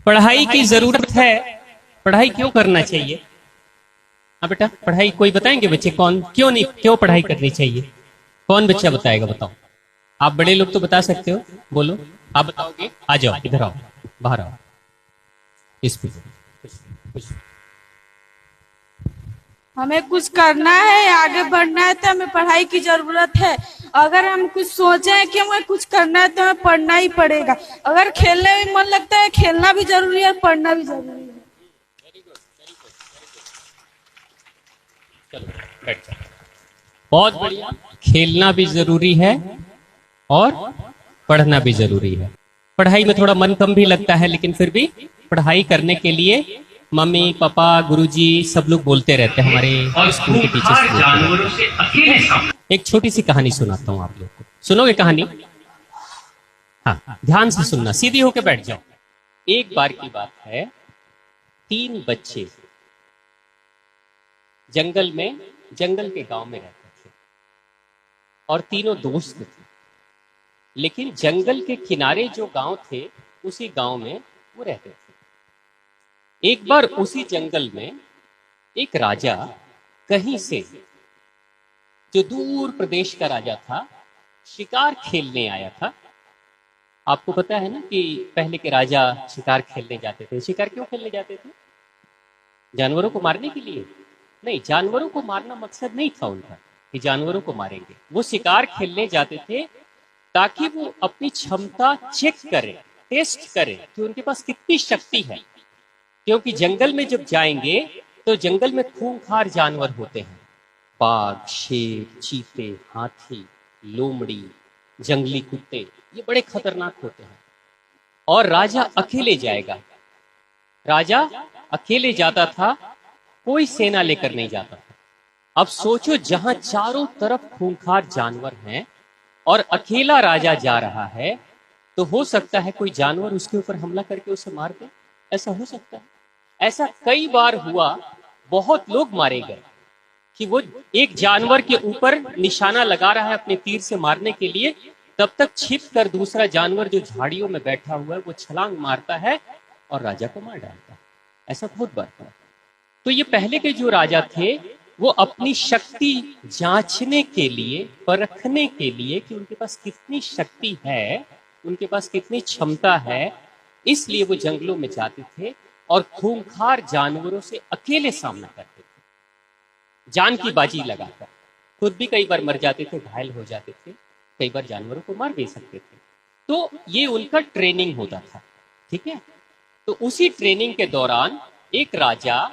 पढ़ाई की जरूरत है। पढ़ाई क्यों करना चाहिए? हाँ बेटा, पढ़ाई कोई बताएंगे बच्चे? कौन, क्यों नहीं, क्यों पढ़ाई करनी चाहिए? कौन बच्चा बताएगा? बताओ। आप बड़े लोग तो बता सकते हो, बोलो। आप बताओगे? आ जाओ, इधर आओ, बाहर आओ। इस पे हमें कुछ करना है, आगे बढ़ना है तो हमें पढ़ाई की जरूरत है। अगर हम कुछ सोचे कि हमें कुछ करना है तो हमें पढ़ना ही पड़ेगा। अगर खेलने में मन लगता है, खेलना भी जरूरी है, पढ़ना भी जरूरी है। चलो बैठ जाओ। बहुत बढ़िया। खेलना भी जरूरी है और पढ़ना भी जरूरी है। पढ़ाई में थोड़ा मन कम भी लगता है, लेकिन फिर भी पढ़ाई करने के लिए मम्मी पापा गुरुजी सब लोग बोलते रहते हैं, हमारे स्कूल के टीचर्स बोलते रहते हैं। एक छोटी सी कहानी सुनाता हूँ आप लोग को, सुनोगे कहानी? हाँ, ध्यान से सुनना, सीधी होके बैठ जाओ। एक बार की बात है, 3 बच्चे जंगल में, जंगल के गांव में रहते थे और तीनों दोस्त थे। लेकिन जंगल के किनारे जो गांव थे, उसी गांव में वो रहते थे। एक बार उसी जंगल में एक राजा कहीं से, जो दूर प्रदेश का राजा था, शिकार खेलने आया था। आपको पता है ना कि पहले के राजा शिकार खेलने जाते थे। शिकार क्यों खेलने जाते थे? जानवरों को मारने के लिए नहीं, जानवरों को मारना मकसद नहीं था उनका कि जानवरों को मारेंगे। वो शिकार खेलने जाते थे ताकि वो अपनी क्षमता चेक करें, टेस्ट करें कि उनके पास कितनी शक्ति है। क्योंकि जंगल में जब जाएंगे तो जंगल में खूंखार जानवर होते हैं, बाघ, शेर, चीते, हाथी, लोमड़ी, जंगली कुत्ते, ये बड़े खतरनाक होते हैं। और राजा अकेले जाएगा। राजा अकेले जाता था, कोई सेना लेकर नहीं जाता था। अब सोचो, जहां चारों तरफ खूंखार जानवर हैं और अकेला राजा जा रहा है, तो हो सकता है कोई जानवर उसके ऊपर हमला करके उसे मार दे। ऐसा हो सकता है। ऐसा कई बार हुआ, बहुत लोग मारे गए कि वो एक जानवर के ऊपर निशाना लगा रहा है अपने तीर से मारने के लिए, तब तक छिप कर दूसरा जानवर जो झाड़ियों में बैठा हुआ है वो छलांग मारता है और राजा को मार डालता है। ऐसा बहुत बार हुआ। तो ये पहले के जो राजा थे, वो अपनी शक्ति जांचने के लिए, परखने के लिए कि उनके पास कितनी शक्ति है, उनके पास कितनी क्षमता है, इसलिए वो जंगलों में जाते थे और खूंखार जानवरों से अकेले सामना करते थे, जान की बाजी लगाकर। खुद भी कई बार मर जाते थे, घायल हो जाते थे, कई बार जानवरों को मार भी सकते थे। तो ये उनका ट्रेनिंग होता था, ठीक है। तो उसी ट्रेनिंग के दौरान एक राजा,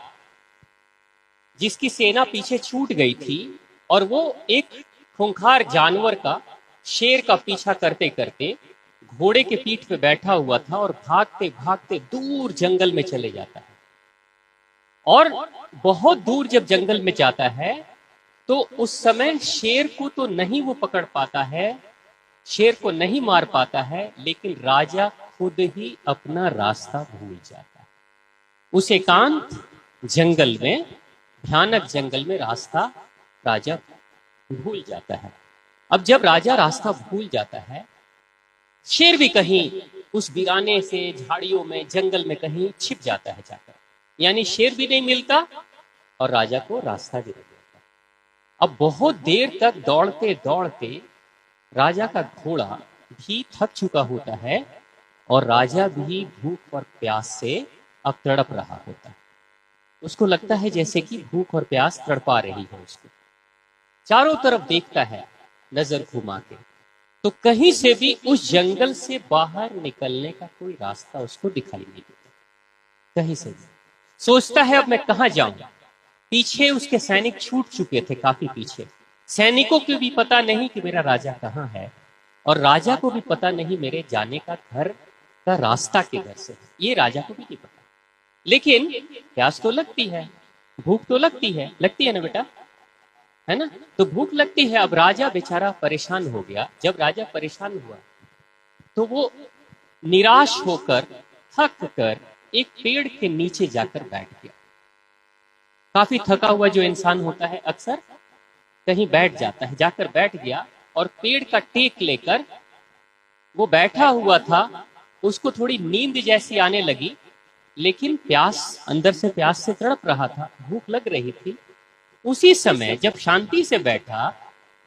जिसकी सेना पीछे छूट गई थी, और वो एक खूंखार जानवर का, शेर का पीछा करते करते घोड़े के पीठ पे बैठा हुआ था और भागते भागते दूर जंगल में चले जाता है। और बहुत दूर जब जंगल में जाता है तो उस समय शेर को तो नहीं वो पकड़ पाता है, शेर को नहीं मार पाता है, लेकिन राजा खुद ही अपना रास्ता भूल जाता है। उस एकांत जंगल में, भयानक जंगल में रास्ता राजा भूल जाता है। अब जब राजा रास्ता भूल जाता है, शेर भी कहीं उस वीराने से, झाड़ियों में, जंगल में कहीं छिप जाता है जाकर, यानी शेर भी नहीं मिलता और राजा को रास्ता भी नहीं मिलता। अब बहुत देर तक दौड़ते दौड़ते राजा का घोड़ा भी थक चुका होता है और राजा भी भूख और प्यास से अब तड़प रहा होता है। उसको लगता है जैसे कि भूख और प्यास तड़पा रही है उसको। चारों तरफ देखता है नजर घुमा के, तो कहीं से भी उस जंगल से बाहर निकलने का कोई रास्ता उसको दिखाई नहीं देता। कहीं से भी सोचता है अब मैं कहां जाऊं। पीछे उसके सैनिक छूट चुके थे, काफी पीछे। सैनिकों को भी पता नहीं कि मेरा राजा कहाँ है, और राजा को भी पता नहीं मेरे जाने का घर का रास्ता किधर से, ये राजा को भी नहीं पता। लेकिन प्यास तो लगती है, भूख तो लगती है ना बेटा, है ना? तो भूख लगती है। अब राजा बेचारा परेशान हो गया। जब राजा परेशान हुआ तो वो निराश होकर, थक कर एक पेड़ के नीचे जाकर बैठ गया। काफी थका हुआ जो इंसान होता है अक्सर कहीं बैठ जाता है, जाकर बैठ गया और पेड़ का टेक लेकर वो बैठा हुआ था। उसको थोड़ी नींद जैसी आने लगी लेकिन प्यास, अंदर से प्यास से तड़प रहा था, भूख लग रही थी। उसी समय जब शांति से बैठा,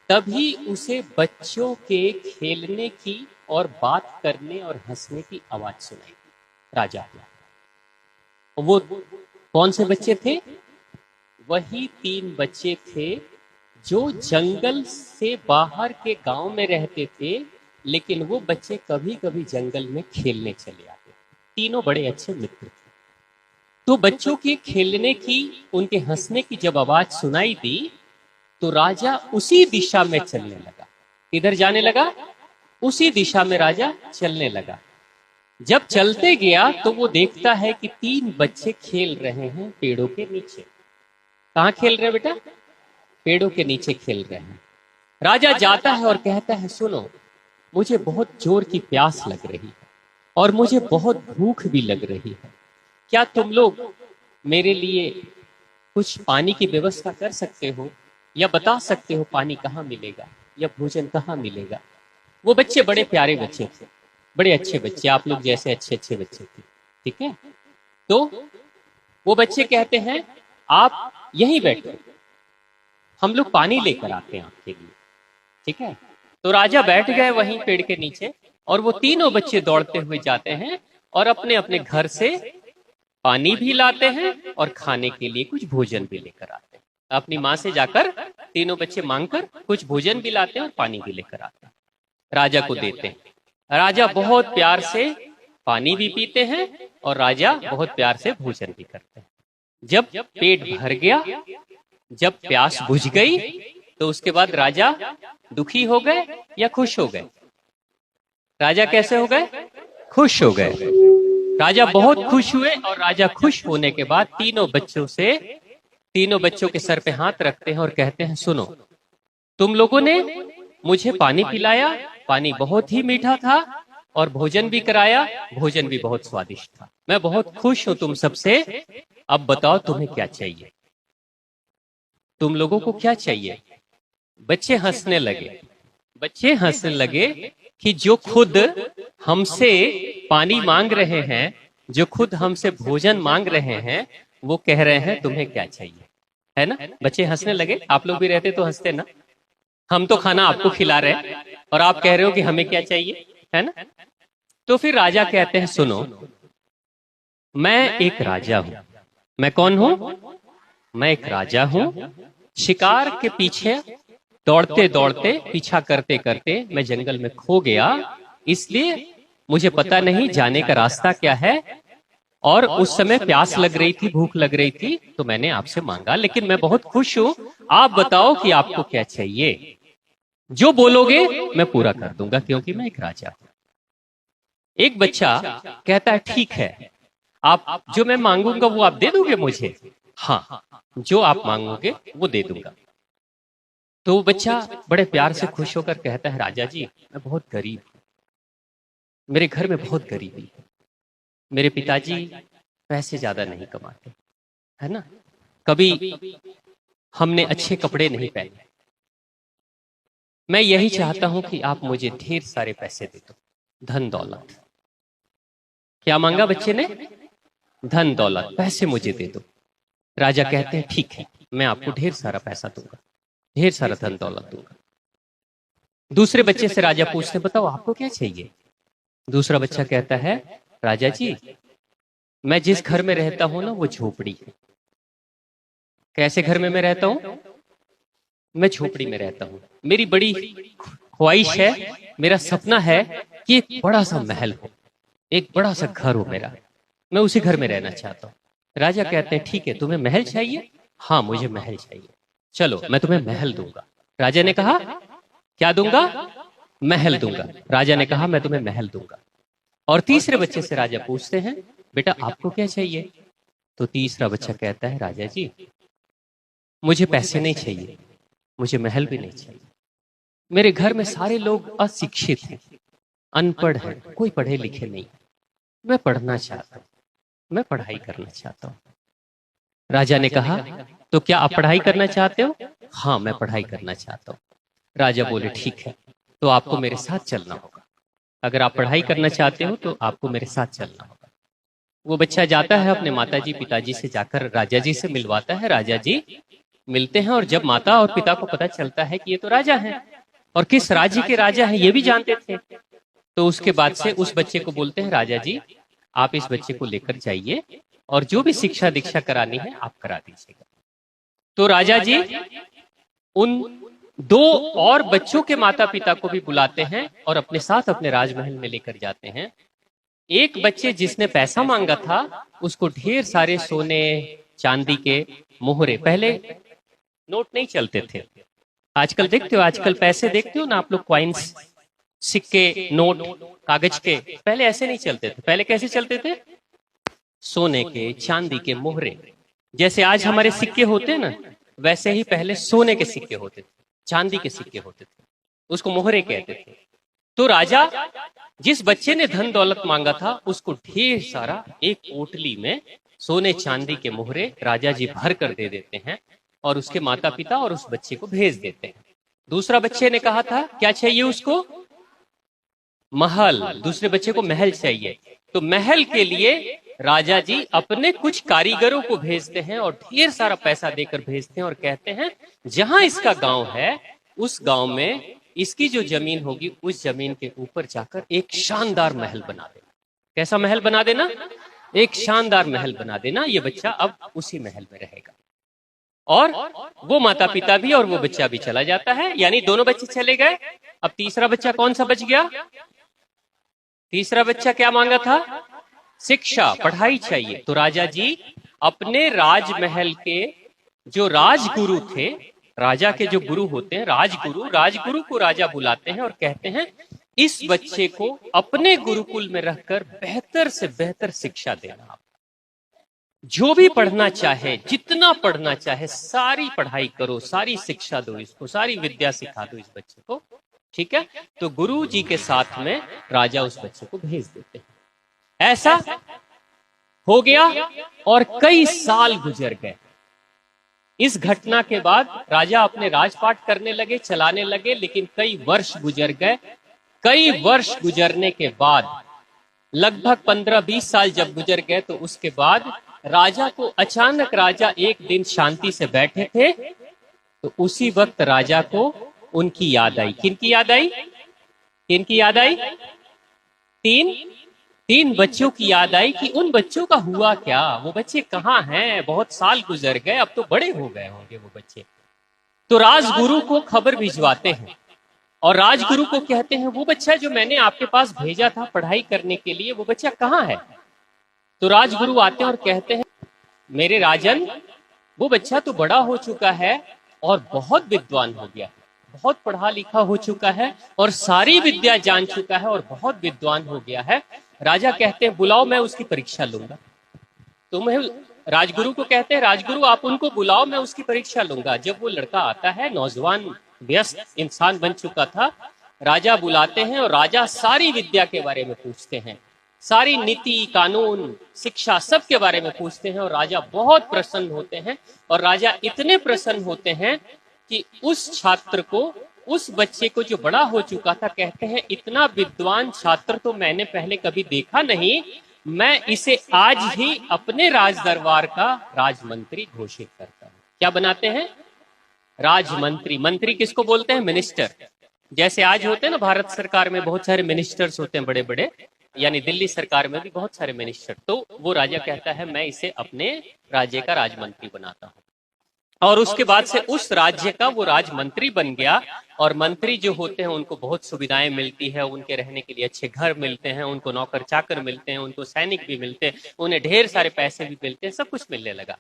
तभी उसे बच्चों के खेलने की और बात करने और हंसने की आवाज सुनाई दी। राजा, वो कौन से बच्चे थे? वही 3 बच्चे थे जो जंगल से बाहर के गांव में रहते थे, लेकिन वो बच्चे कभी कभी जंगल में खेलने चले आते। तीनों बड़े अच्छे मित्र थे। तो बच्चों के खेलने की, उनके हंसने की जब आवाज सुनाई दी, तो राजा उसी दिशा में चलने लगा। किधर जाने लगा? उसी दिशा में राजा चलने लगा। जब चलते गया तो वो देखता है कि 3 बच्चे खेल रहे हैं पेड़ों के नीचे। कहाँ खेल रहे हैं बेटा? पेड़ों के नीचे खेल रहे हैं। राजा जाता है और कहता है, सुनो, मुझे बहुत जोर की प्यास लग रही है और मुझे बहुत भूख भी लग रही है। क्या तुम लोग मेरे लिए कुछ पानी की व्यवस्था कर सकते हो, या बता सकते हो पानी कहाँ मिलेगा या भोजन कहाँ मिलेगा? वो बच्चे बड़े प्यारे बच्चे थे, बड़े अच्छे बच्चे, आप लोग जैसे अच्छे अच्छे बच्चे थे, ठीक है। तो वो बच्चे कहते हैं, आप यहीं बैठो, हम लोग पानी लेकर आते हैं आपके लिए, ठीक है। तो राजा बैठ गए वहीं पेड़ के नीचे, और वो तीनों बच्चे दौड़ते हुए जाते हैं और अपने अपने घर से पानी भी लाते हैं और खाने के लिए कुछ भोजन भी लेकर आते हैं। अपनी माँ से जाकर तीनों बच्चे मांगकर कुछ भोजन भी लाते हैं और पानी भी लेकर आते हैं, राजा को देते हैं। राजा बहुत प्यार से पानी भी पीते हैं और राजा बहुत प्यार से भोजन भी करते हैं। जब पेट भर गया, जब प्यास बुझ गई, तो उसके बाद राजा दुखी हो गए या खुश हो गए? राजा कैसे हो गए? खुश हो गए। राजा बहुत खुश हुए, और राजा खुश होने के बाद तीनों बच्चों के सर पे हाथ रखते हैं और कहते हैं, सुनो, तुम लोगों ने मुझे पानी पिलाया, पानी बहुत ही मीठा था, और भोजन भी कराया, भोजन भी बहुत स्वादिष्ट था। मैं बहुत खुश हूं तुम सबसे। अब बताओ तुम्हें क्या चाहिए? तुम लोगों को क्या चाहिए? बच्चे हंसने लगे। बच्चे हंसने लगे कि जो खुद हमसे पानी मांग रहे हैं, जो खुद हमसे भोजन मांग रहे हैं, वो कह रहे हैं तुम्हें क्या चाहिए, है ना। बच्चे हंसने लगे। आप लोग भी रहते तो हंसते ना। हम तो खाना आपको खिला रहे हैं और आप कह रहे हो कि हमें क्या चाहिए, है ना। तो फिर राजा कहते हैं, सुनो, मैं एक राजा हूं। मैं कौन हूं? मैं एक राजा हूं। शिकार के पीछे दौड़ते दौड़ते, पीछा करते करते मैं जंगल में खो गया, इसलिए मुझे पता नहीं जाने का रास्ता क्या है, और उस समय प्यास लग रही थी, भूख लग रही थी, तो मैंने आपसे मांगा, लेकिन मैं बहुत खुश हूं। आप बताओ कि आपको क्या चाहिए? जो बोलोगे मैं पूरा कर दूंगा, क्योंकि मैं एक राजा हूं। एक बच्चा कहता है, ठीक है, आप जो मैं मांगूंगा वो आप दे दोगे मुझे? हाँ, जो आप मांगोगे वो दे दूंगा। तो वो बच्चा बड़े प्यार से खुश होकर कहता है, राजा जी, मैं बहुत गरीब हूं, मेरे घर में बहुत गरीबी है, मेरे पिताजी पैसे ज्यादा नहीं कमाते, है ना, कभी हमने अच्छे कपड़े नहीं पहने। मैं यही चाहता हूं कि आप मुझे ढेर सारे पैसे दे दो, धन दौलत। क्या मांगा बच्चे ने? धन दौलत, पैसे मुझे दे दो। राजा कहते हैं, ठीक है, मैं आपको ढेर सारा पैसा दूंगा, ढेर सारा धन दौलत दूंगा। दूसरे बच्चे से राजा पूछते, बताओ आपको क्या चाहिए? दूसरा बच्चा कहता है, राजा जी, मैं जिस घर में रहता हूं ना, वो झोपड़ी है। कैसे घर में मैं रहता हूं? मैं झोपड़ी में रहता हूं। मेरी बड़ी ख्वाहिश है, मेरा सपना है कि एक बड़ा सा महल हो, एक बड़ा सा घर हो मेरा, मैं उसी घर में रहना चाहता हूँ। राजा कहते हैं, ठीक है, तुम्हें महल चाहिए? हाँ, मुझे महल चाहिए, चलो मैं तुम्हें महल दूंगा। राजा ने कहा, क्या दूंगा? महल दूंगा। राजा ने कहा, मैं तुम्हें महल दूंगा। और तीसरे बच्चे से राजा पूछते हैं, बेटा आपको क्या चाहिए? तो तीसरा बच्चा कहता है, राजा जी, मुझे पैसे नहीं चाहिए, मुझे महल भी नहीं चाहिए। मेरे घर में सारे लोग अशिक्षित हैं, अनपढ़ हैं, कोई पढ़े लिखे नहीं। मैं पढ़ना चाहता हूं, मैं पढ़ाई करना चाहता हूं। राजा ने कहा, तो क्या आप पढ़ाई करना चाहते हो? हाँ, मैं पढ़ाई करना चाहता हूं। राजा बोले, ठीक है, तो आपको मेरे साथ चलना होगा। अगर आप पढ़ाई करना चाहते हो तो आपको मेरे साथ चलना होगा। वो बच्चा जाता है अपने माताजी पिताजी से जाकर राजा जी से मिलवाता है। राजा जी मिलते हैं और जब माता और पिता को पता चलता है कि ये तो राजा हैं और किस राज्य के राजा हैं ये भी जानते थे, तो उसके बाद से उस बच्चे को बोलते हैं राजा जी आप इस बच्चे को लेकर जाइए और जो भी शिक्षा दीक्षा करानी है आप करा दीजिएगा। तो राजा जी उन दो और बच्चों के माता पिता को भी बुलाते हैं और अपने साथ अपने राजमहल में लेकर जाते हैं। एक बच्चे जिसने पैसा मांगा था उसको ढेर सारे सोने चांदी के मोहरे, पहले नोट नहीं चलते थे, आजकल देखते हो, आजकल पैसे देखते हो ना आप लोग, क्वाइंस, सिक्के, नोट कागज के, पहले ऐसे नहीं चलते थे। पहले कैसे चलते थे? सोने के चांदी के मोहरे। जैसे आज हमारे सिक्के होते हैं ना, वैसे ही पहले सोने के सिक्के होते थे, चांदी के सिक्के होते थे, उसको मोहरे कहते थे। तो राजा जिस बच्चे ने धन दौलत मांगा था उसको ढेर सारा एक पोटली में सोने चांदी के मोहरे राजा जी भर कर दे देते हैं और उसके माता पिता और उस बच्चे को भेज देते हैं। दूसरा बच्चे ने कहा था क्या चाहिए उसको? महल। दूसरे बच्चे को महल चाहिए। तो महल के लिए राजा जी अपने कुछ कारीगरों को भेजते हैं और ढेर सारा पैसा देकर भेजते हैं और कहते हैं जहां इसका गांव है उस गांव में इसकी जो जमीन होगी उस जमीन के ऊपर जाकर एक शानदार महल बना देना। कैसा महल बना देना? एक शानदार महल बना देना। ये बच्चा अब उसी महल में रहेगा। और वो माता पिता भी और वो बच्चा भी चला जाता है, यानी दोनों बच्चे चले गए। अब तीसरा बच्चा कौन सा बच गया? तीसरा बच्चा क्या मांगा था? शिक्षा, पढ़ाई चाहिए। तो राजा जी अपने राजमहल के जो राजगुरु थे, राजा के जो गुरु होते हैं राजगुरु को राजा बुलाते हैं और कहते हैं इस बच्चे को अपने गुरुकुल में रहकर बेहतर से बेहतर शिक्षा देना। जो भी पढ़ना चाहे, जितना पढ़ना चाहे, सारी पढ़ाई करो, सारी शिक्षा दो इसको, सारी विद्या सिखा दो इस बच्चे को, ठीक है? तो गुरु जी के साथ में राजा उस बच्चे को भेज देते हैं। ऐसा हो गया और कई साल गुजर गए। इस घटना के बाद राजा अपने राजपाट करने लगे, चलाने लगे, लेकिन कई वर्ष गुजर गए। कई वर्ष गुजरने के बाद लगभग 15-20 साल जब गुजर गए तो उसके बाद राजा को अचानक, राजा एक दिन शांति से बैठे थे तो उसी वक्त राजा को उनकी याद आई। किनकी याद आई? किनकी याद आई? तीन बच्चों की याद आई कि उन बच्चों का हुआ क्या, वो बच्चे कहाँ हैं, बहुत साल गुजर गए, अब तो बड़े हो गए होंगे वो बच्चे। तो राजगुरु को खबर भिजवाते हैं और राजगुरु को कहते हैं वो बच्चा जो मैंने आपके पास भेजा था पढ़ाई करने के लिए, वो बच्चा कहाँ है? तो राजगुरु आते हैं और कहते हैं मेरे राजन, वो बच्चा तो बड़ा हो चुका है और बहुत विद्वान हो गया, बहुत पढ़ा लिखा हो चुका है और सारी विद्या जान चुका है और बहुत विद्वान हो गया है। राजा कहते हैं बुलाओ, मैं उसकी परीक्षा लूंगा। तो मैं राजगुरु को कहते हैं राजगुरु आप उनको बुलाओ, मैं उसकी परीक्षा लूंगा। जब वो लड़का आता है, नौजवान व्यस्त इंसान बन चुका था, राजा बुलाते हैं और राजा सारी विद्या के बारे में पूछते हैं, सारी नीति कानून शिक्षा सब के बारे में पूछते हैं और राजा बहुत प्रसन्न होते हैं। और राजा इतने प्रसन्न होते हैं कि उस छात्र को, उस बच्चे को जो बड़ा हो चुका था, कहते हैं इतना विद्वान छात्र तो मैंने पहले कभी देखा नहीं, मैं इसे आज ही अपने राज दरबार का राजमंत्री घोषित करता हूं। क्या बनाते हैं? राजमंत्री। मंत्री किसको बोलते हैं? मिनिस्टर। जैसे आज होते हैं ना भारत सरकार में बहुत सारे मिनिस्टर्स होते हैं बड़े बड़े, यानी दिल्ली सरकार में भी बहुत सारे मिनिस्टर। तो वो राजा कहता है मैं इसे अपने राज्य का राजमंत्री बनाता हूं। और उसके बाद से उस राज्य का वो राजमंत्री बन गया। और मंत्री जो होते हैं उनको बहुत सुविधाएं मिलती है, उनके रहने के लिए अच्छे घर मिलते हैं, उनको नौकर चाकर मिलते हैं, उनको सैनिक भी मिलते हैं, उन्हें ढेर सारे पैसे भी मिलते हैं, सब कुछ मिलने लगा।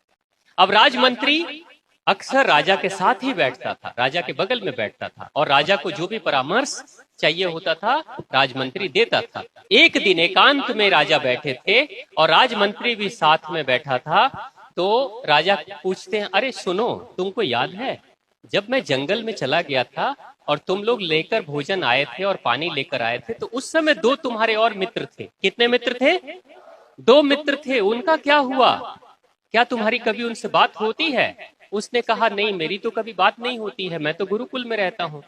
अब राजमंत्री अक्सर राजा के साथ ही बैठता था, राजा के बगल में बैठता था और राजा को जो भी परामर्श चाहिए होता था राजमंत्री देता था। एक दिन एकांत में राजा बैठे थे और राजमंत्री भी साथ में बैठा था। तो राजा पूछते हैं अरे सुनो, तुमको याद है जब मैं जंगल में चला गया था और तुम लोग लेकर भोजन आए थे और पानी लेकर आए थे, तो उस समय दो तुम्हारे और मित्र थे। कितने मित्र थे? 2 मित्र थे। उनका क्या हुआ? क्या तुम्हारी कभी उनसे बात होती है? उसने कहा नहीं, मेरी तो कभी बात नहीं होती है, मैं तो गुरुकुल में रहता हूँ।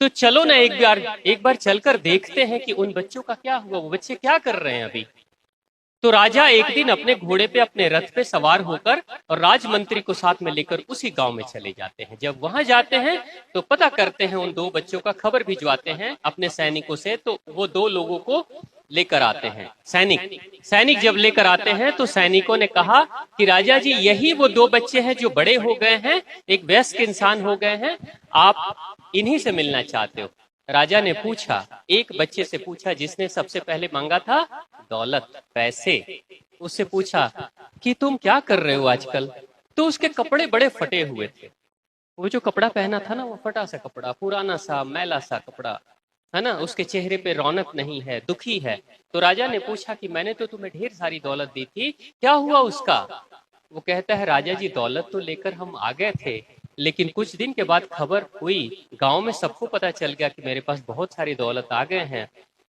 तो चलो ना एक बार चलकर देखते हैं कि उन बच्चों का क्या हुआ, वो बच्चे क्या कर रहे हैं अभी। तो राजा एक दिन अपने घोड़े पे अपने रथ पे सवार होकर और राजमंत्री को साथ में लेकर उसी गांव में चले जाते हैं। जब वहां जाते हैं तो पता करते हैं, उन दो बच्चों का खबर भिजवाते हैं अपने सैनिकों से। तो वो दो लोगों को लेकर आते हैं। सैनिक जब लेकर आते हैं तो सैनिकों ने कहा कि राजा जी, यही वो दो बच्चे हैं जो बड़े हो गए हैं, एक वयस्क इंसान हो गए हैं, आप इन्हीं से मिलना चाहते हो। राजा ने पूछा, एक बच्चे से पूछा जिसने सबसे पहले मांगा था दौलत, पैसे। उससे पूछा कि तुम क्या कर रहे हो आजकल? तो उसके कपड़े बड़े फटे हुए थे। वो जो कपड़ा पहना था ना, वो फटा सा कपड़ा, पुराना सा मैला सा कपड़ा है ना, उसके चेहरे पे रौनक नहीं है, दुखी है। तो राजा ने पूछा कि मैंने तो तुम्हें ढेर सारी दौलत दी थी, क्या हुआ उसका? वो कहता है, राजा जी दौलत तो लेकर हम आ गए थे, लेकिन कुछ दिन के बाद खबर हुई, गांव में सबको पता चल गया कि मेरे पास बहुत सारी दौलत आ गए हैं।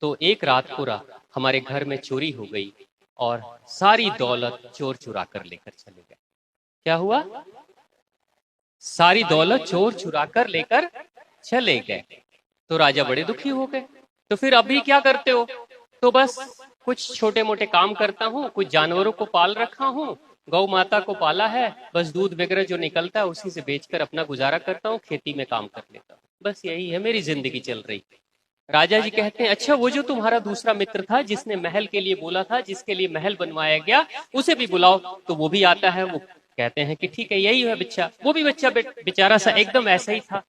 तो एक रात पूरा हमारे घर में चोरी हो गई और सारी दौलत चोर चुरा कर लेकर चले गए। क्या हुआ? सारी दौलत चोर चुरा कर लेकर चले गए। तो राजा बड़े दुखी हो गए। तो फिर अभी क्या करते हो? तो बस कुछ छोटे मोटे काम करता हूँ, कुछ जानवरों को पाल रखा हूँ, गौ माता को पाला है, बस दूध वगैरह जो निकलता है उसी से बेचकर अपना गुजारा करता हूँ, खेती में काम कर लेता हूँ, बस यही है मेरी जिंदगी चल रही। राजा जी कहते हैं, अच्छा वो जो तुम्हारा दूसरा मित्र था जिसने महल के लिए बोला था, जिसके लिए महल बनवाया गया, उसे भी बुलाओ। तो वो भी आता है। वो कहते हैं कि ठीक है, यही है बच्चा। वो भी बच्चा बेचारा सा एकदम ऐसा ही था,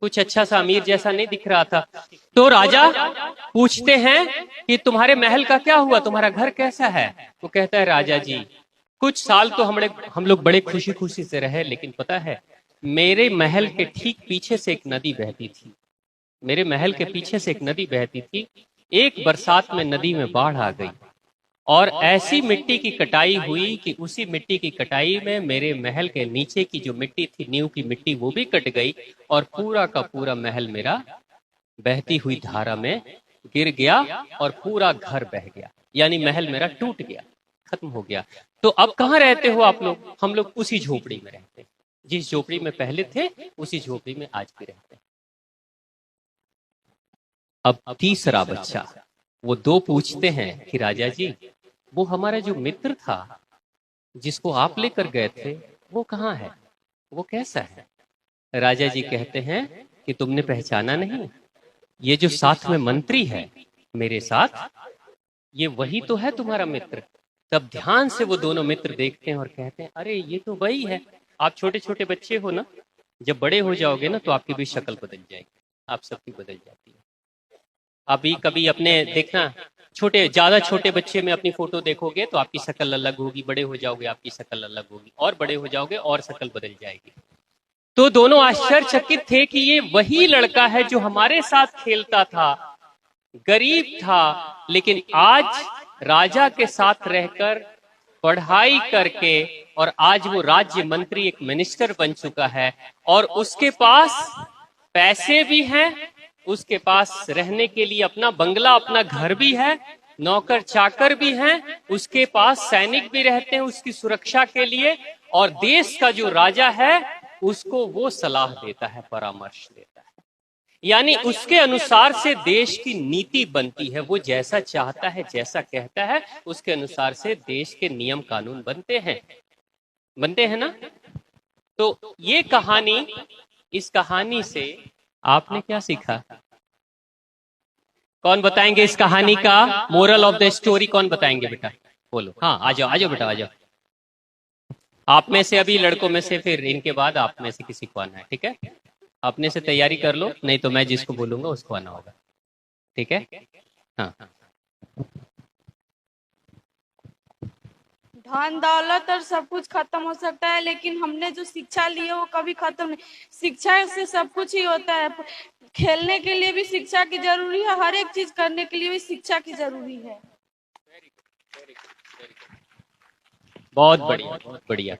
कुछ अच्छा सा अमीर जैसा नहीं दिख रहा था। तो राजा पूछते हैं कि तुम्हारे महल का क्या हुआ, तुम्हारा घर कैसा है? वो कहता है, राजा जी कुछ साल तो हम लोग बड़े खुशी खुशी से रहे, लेकिन पता है मेरे महल के ठीक पीछे से एक नदी बहती थी। मेरे महल के पीछे से एक नदी बहती थी। एक बरसात में नदी में बाढ़ आ गई और ऐसी मिट्टी की कटाई हुई कि उसी मिट्टी की कटाई में मेरे महल के नीचे की जो मिट्टी थी, नींव की मिट्टी, वो भी कट गई और पूरा का पूरा महल मेरा बहती हुई धारा में गिर गया और पूरा घर बह गया। यानी महल मेरा टूट गया, खत्म हो गया। तो अब कहाँ रहते हो आप लोग? हम लोग उसी झोपड़ी में रहते हैं, जिस झोपड़ी में पहले थे उसी झोपड़ी में आज भी रहते हैं। अब तीसरा बच्चा, वो दो पूछते हैं कि राजा जी वो हमारा जो मित्र था जिसको आप लेकर गए थे, वो कहाँ है, वो कैसा है? राजा जी कहते हैं कि तुमने पहचाना नहीं, ये जो साथ में मंत्री है मेरे साथ, ये वही तो है तुम्हारा मित्र। तब ध्यान से वो दोनों मित्र देखते हैं और कहते हैं, अरे ये तो वही है। आप छोटे छोटे बच्चे हो ना, जब बड़े हो जाओगे ना तो आपकी भी शक्ल बदल जाएगी, आप सबकी बदल जाती है। अभी कभी अपने देखना, छोटे ज्यादा छोटे बच्चे में अपनी फोटो देखोगे तो आपकी शक्ल अलग होगी, बड़े हो जाओगे आपकी शक्ल अलग होगी, और बड़े हो जाओगे और शक्ल बदल जाएगी। तो दोनों आश्चर्यचकित थे कि ये वही लड़का है जो हमारे साथ खेलता था, गरीब था, लेकिन आज राजा के साथ रहकर पढ़ाई करके और आज वो राज्य मंत्री, एक मिनिस्टर बन चुका है और उसके पास पैसे भी हैं, उसके पास रहने के लिए अपना बंगला, अपना घर भी है, नौकर चाकर भी हैं, उसके पास सैनिक भी रहते हैं उसकी सुरक्षा के लिए, और देश का जो राजा है उसको वो सलाह देता है, परामर्श देता है। यानी उसके अनुसार से देश की नीति बनती है। वो जैसा चाहता है, जैसा कहता है, उसके अनुसार से देश के नियम कानून बनते हैं ना। तो ये कहानी, इस कहानी से आपने क्या सीखा? कौन बताएंगे इस कहानी का मोरल ऑफ द स्टोरी? कौन बताएंगे बेटा? बोलो। हाँ, आ जाओ बेटा, आ जाओ। आप में से, अभी लड़कों में से, फिर इनके बाद आप में से किसी को आना है, ठीक है? अपने से तैयारी कर लो, नहीं तो मैं जिसको बोलूंगा उसको आना होगा, ठीक है? हाँ। धन दौलत और सब कुछ खत्म हो सकता है, लेकिन हमने जो शिक्षा ली है वो कभी खत्म नहीं। शिक्षा से सब कुछ ही होता है। खेलने के लिए भी शिक्षा की जरूरी है, हर एक चीज करने के लिए भी शिक्षा की जरूरी है। बहुत बढ़िया, बहुत बढ़िया।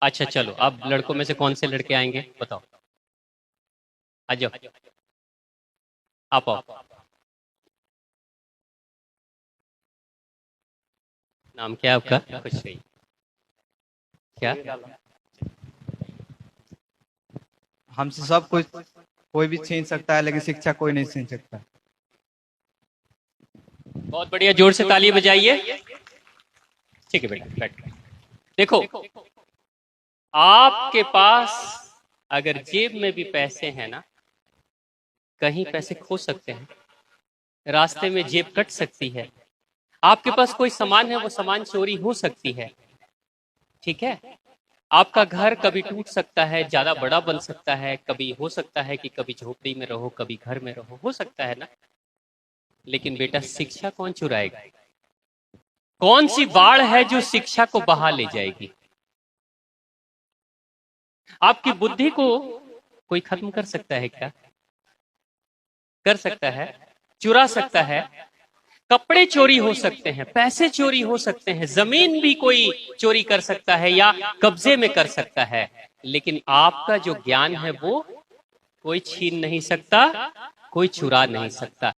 अच्छा चलो, अब लड़कों में से कौन से लड़के आएंगे बताओ? आ जाओ, आप आओ। नाम क्या है आपका? कुछ नहीं। क्या? हमसे सब कुछ कोई भी छीन सकता है, लेकिन शिक्षा कोई नहीं छीन सकता। बहुत बढ़िया, जोर से ताली बजाइए। ठीक है बेटा, बैठ। देखो, आपके पास अगर जेब में भी पैसे हैं ना, कहीं पैसे खो सकते हैं, रास्ते में जेब कट सकती है, आपके पास कोई सामान है वो सामान चोरी हो सकती है, ठीक है। आपका घर कभी टूट सकता है, ज्यादा बड़ा बन सकता है, कभी हो सकता है कि कभी झोपड़ी में रहो, कभी घर में रहो, हो सकता है ना। लेकिन बेटा, शिक्षा कौन चुराएगा? कौन सी बाढ़ है जो शिक्षा को बहा ले जाएगी? आपकी बुद्धि को कोई खत्म कर सकता है क्या? कर सकता है? चुरा सकता है? कपड़े चोरी हो सकते हैं, पैसे चोरी हो सकते हैं, जमीन भी कोई चोरी कर सकता है या कब्जे में कर सकता है, लेकिन आपका जो ज्ञान है वो कोई छीन नहीं सकता, कोई चुरा नहीं सकता।